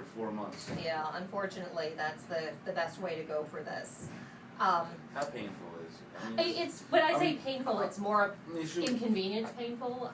for 4 months. Yeah, unfortunately, that's the best way to go for this. How painful is it? I mean, It's when I say painful, it's more sure. inconvenience painful.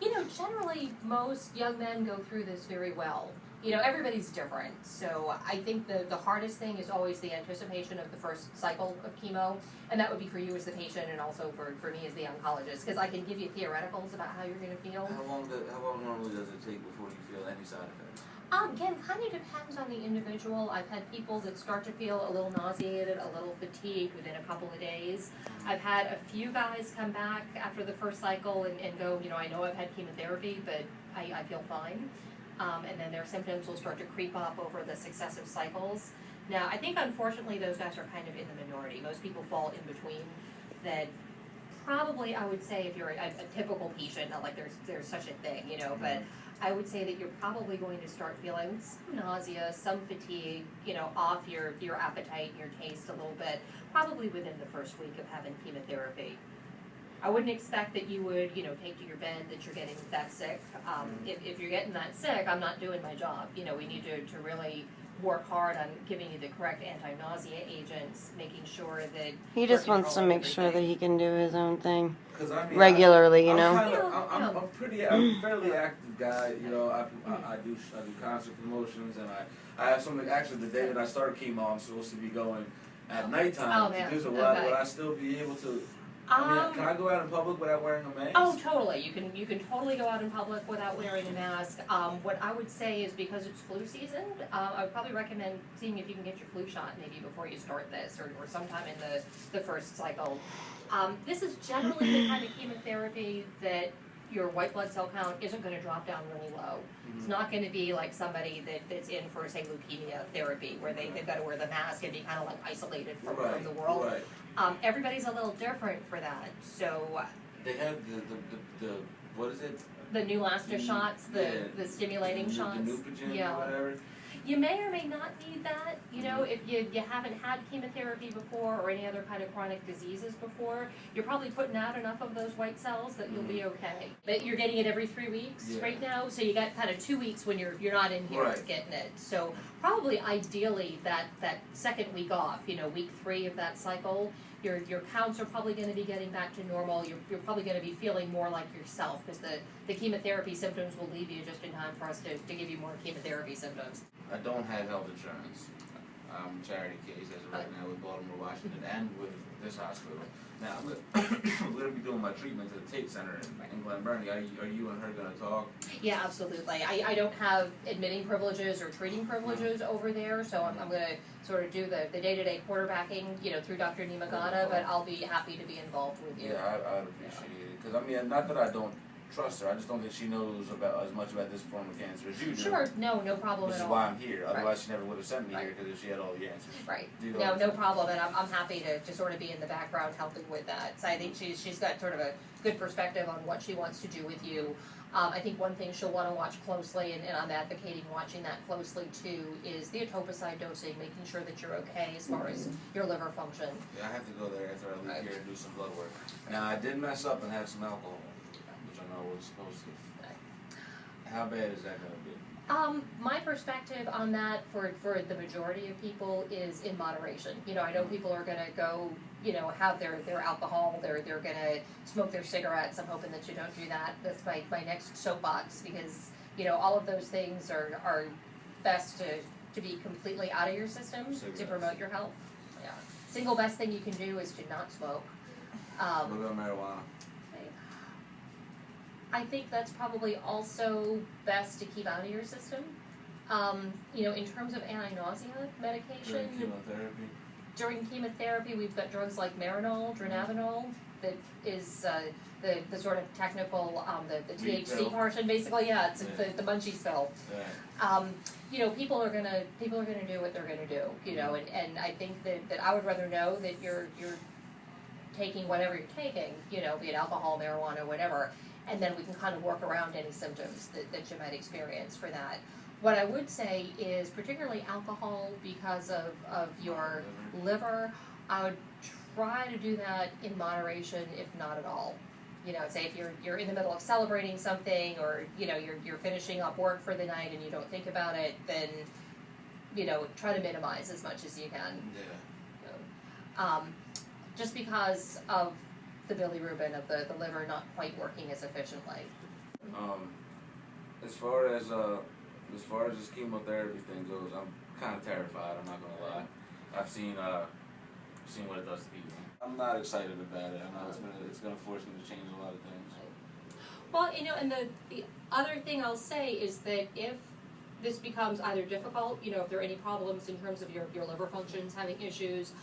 You know, generally most young men go through this very well. You know, everybody's different. So I think the hardest thing is always the anticipation of the first cycle of chemo, and that would be for you as the patient and also for me as the oncologist, because I can give you theoreticals about how you're going to feel. How long normally does it take before you feel any side effects? Again, kind of depends on the individual. I've had people that start to feel a little nauseated, a little fatigued within a couple of days. I've had a few guys come back after the first cycle and go, you know, I know I've had chemotherapy, but I feel fine. And then their symptoms will start to creep up over the successive cycles. Now, I think unfortunately those guys are kind of in the minority. Most people fall in between. That probably, I would say, if you're a typical patient, not like there's such a thing, you know, but I would say that you're probably going to start feeling some nausea, some fatigue, you know, off your appetite and your taste a little bit, probably within the first week of having chemotherapy. I wouldn't expect that you would, you know, take to your bed that you're getting that sick. If you're getting that sick, I'm not doing my job. You know, we need to really work hard on giving you the correct anti-nausea agents, making sure that he just wants to make sure that he can do his own thing 'Cause I mean, regularly, you know. I'm a fairly active guy. You know, I do concert promotions, and I have something. Actually, the day that I start chemo, I'm supposed to be going at nighttime. Oh, man. Would I still be able to? Can I go out in public without wearing a mask? Oh, totally. You can totally go out in public without wearing a mask. What I would say is because it's flu season, I would probably recommend seeing if you can get your flu shot maybe before you start this or sometime in the first cycle. This is generally the kind of chemotherapy that your white blood cell count isn't going to drop down really low. Mm-hmm. It's not going to be like somebody that's in for, say, leukemia therapy where they've got to wear the mask and be kind of like isolated from the world. Right. Everybody's a little different for that. So they have the what is it? The Neulasta shots, the stimulating shots. The Neupogen or whatever. You may or may not need that, you know, if you haven't had chemotherapy before or any other kind of chronic diseases before, you're probably putting out enough of those white cells that you'll be okay. But you're getting it every 3 weeks right now, so you got kind of 2 weeks when you're not in here getting it. So probably ideally that second week off, you know, week 3 of that cycle, your counts are probably going to be getting back to normal. You're probably going to be feeling more like yourself because the chemotherapy symptoms will leave you just in time for us to give you more chemotherapy symptoms. I don't have health insurance. I'm a charity case as of right now with Baltimore, Washington, and with this hospital. Now, we're going to be doing my treatment at the Tate Center in Glen Burnie. Are you and her going to talk? Yeah, absolutely. I don't have admitting privileges or treating privileges over there, so I'm going to sort of do the day-to-day quarterbacking, you know, through Dr. Nimagata, but I'll be happy to be involved with you. Yeah, I'd appreciate it. Because, I mean, not that I don't trust her, I just don't think she knows about as much about this form of cancer as you do. Sure, no problem at all. Which is why I'm here. Otherwise, she never would have sent me here because if she had all the answers. Right. No problem, and I'm happy to sort of be in the background helping with that. So I think she's got sort of a good perspective on what she wants to do with you. I think one thing she'll want to watch closely, and I'm advocating watching that closely too, is the etoposide dosing, making sure that you're okay as far as your liver function. Yeah, I have to go there after I leave here and do some blood work. Now, I did mess up and have some alcohol, which I know I was supposed to. How bad is that going to be? My perspective on that for the majority of people is in moderation. You know, I know people are going to go, you know, have their alcohol, they're going to smoke their cigarettes. I'm hoping that you don't do that. That's my next soapbox because, you know, all of those things are best to be completely out of your system to promote your health. Yeah. Single best thing you can do is to not smoke. What about marijuana? I think that's probably also best to keep out of your system. You know, in terms of anti-nausea medication. During chemotherapy, we've got drugs like Marinol, Dronabinol, that is the sort of technical, the THC portion, basically. Yeah, it's the munchies pill. You know, people are gonna do what they're gonna do. You know, and I think that I would rather know that you're taking whatever you're taking. You know, be it alcohol, marijuana, whatever. And then we can kind of work around any symptoms that you might experience for that. What I would say is particularly alcohol because of your liver, I would try to do that in moderation, if not at all. You know, say if you're in the middle of celebrating something, or you know you're finishing up work for the night and you don't think about it, then you know try to minimize as much as you can. Yeah. Just because of the bilirubin of the liver not quite working as efficiently. As far as this chemotherapy thing goes, I'm kind of terrified. I'm not gonna lie. I've seen what it does to people. I'm not excited about it. I know it's gonna force me to change a lot of things. Well, you know, and the other thing I'll say is that if this becomes either difficult, you know, if there are any problems in terms of your liver functions having issues,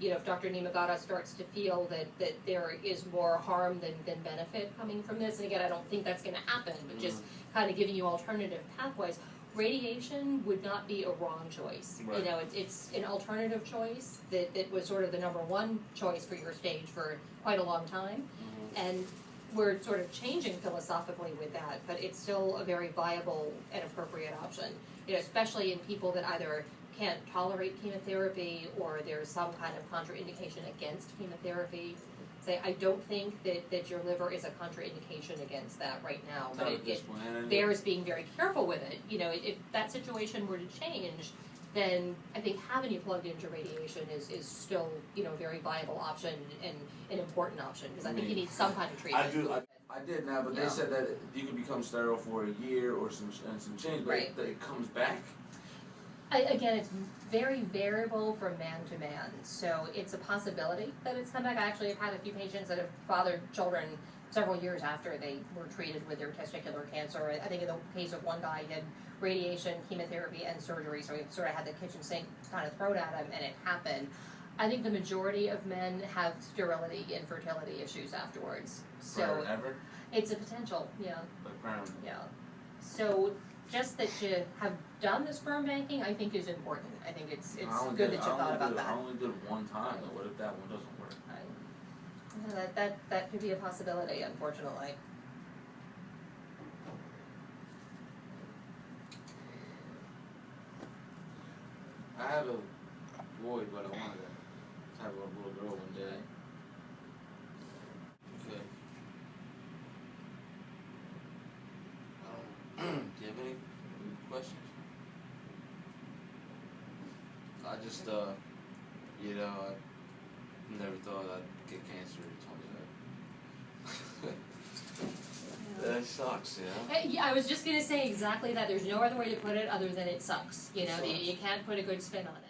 you know, if Dr. Nimagata starts to feel that there is more harm than benefit coming from this, and again, I don't think that's going to happen, but just kind of giving you alternative pathways, radiation would not be a wrong choice. Right. You know, it's an alternative choice that was sort of the number one choice for your stage for quite a long time, and we're sort of changing philosophically with that, but it's still a very viable and appropriate option. You know, especially in people that either can't tolerate chemotherapy or there's some kind of contraindication against chemotherapy. Say, I don't think that your liver is a contraindication against that right now, but it bears being very careful with it. You know, if that situation were to change, then I think having you plugged into radiation is still, you know, a very viable option and an important option, because I think you need some kind of treatment. I did now, but they said that you can become sterile for a year or some change, but it comes back. Again, it's very variable from man to man, so it's a possibility that it's come back. I actually have had a few patients that have fathered children several years after they were treated with their testicular cancer. I think in the case of one guy, he had radiation, chemotherapy, and surgery, so he sort of had the kitchen sink kind of thrown at him, and it happened. I think the majority of men have sterility and fertility issues afterwards. So Forever? It's a potential, yeah. Like permanent. Yeah. So just that you have done the sperm banking, I think is important. I think it's good that you thought about that. I only did it one time, though. What if that one doesn't work? Yeah, that could be a possibility, unfortunately. I had a boy, but I wanted to have a little girl one day. Okay. Do you have any questions? I just, you know, I never thought I'd get cancer at 27. That sucks, yeah. Yeah, I was just gonna say exactly that. There's no other way to put it other than it sucks. You know, you can't put a good spin on it.